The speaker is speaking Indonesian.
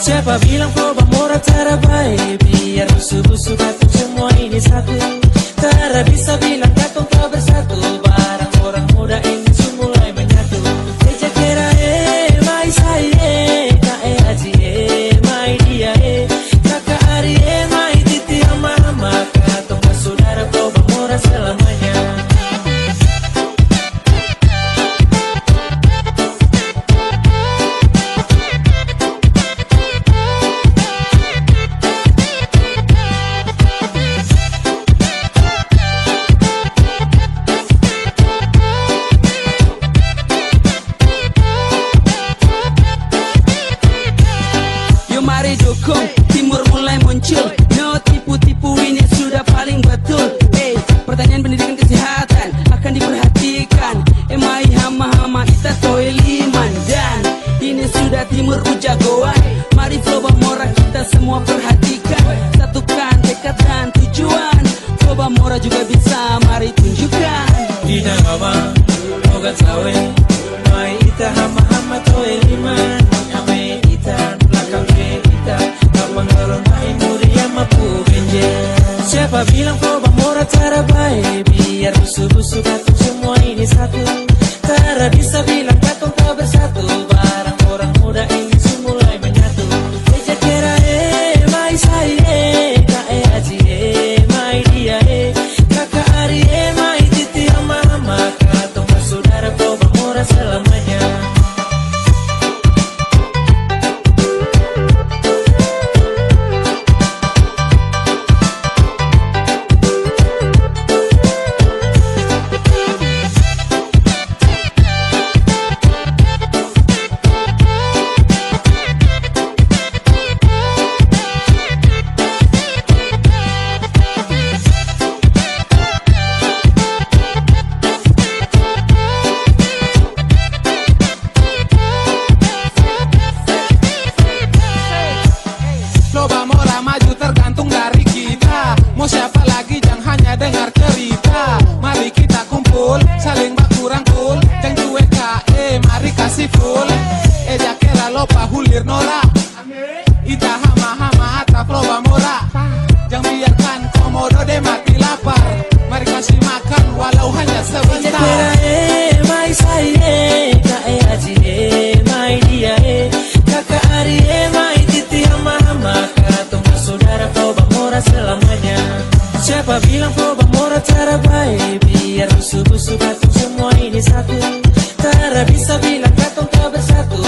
Siapa bilang Probamora cara baik? Biar busuk-busuk atau semua ini satu. Tara bisa bilang katong tak bersatu. Barang orang muda ingin semulai menyatu. Eja kera mai saya kae aji mai dia kakak Ari mai titi mama. Katong bersaudara Probamora selamanya. Mari dukung, timur mulai muncul. No tipu-tipu ini sudah paling betul. Pertanyaan pendidikan kesehatan akan diperhatikan. Emai hama-hama kita toiliman. Dan ini sudah timur ujagoan. Mari Probamora kita semua perhatikan. Satukan tekad dan tujuan. Probamora juga bisa, mari tunjukkan. Dina mama, ogat sawe. Mai ita hama-hama toiliman. Ame ita belakang kita. Kapangalon mai muria mapu benje. Siapa bilang Probamora cara baik? Biar busuk-busuk katong semua ini satu. Tara bisa bilang katong tak bersatu. Barang orang muda ingin semulai menyatu. Eja kera mai saya kae aji mai dia kakak Ari mai titi mama. Katong bersaudara Probamora selamanya. Probamora maju tergantung dari kita. Mau siapa lagi jangan hanya dengar cerita. Mari kita kumpul, saling baku rangkul. Jangan cuek mari kasih full. Eja kera lopa hulir nora. Ita hama-hama ata Probamora. Jangan biarkan komodo de mati lapar. Mari kasih makan walau hanya sebentar. Mai saya kae aji mai dia kakak Ari mai titi mama. Katong bersaudara Probamora selamanya. Siapa bilang Probamora cara baik? Biar busuk-busuk katong semua ini satu. Tara bisa bilang katong tak bersatu.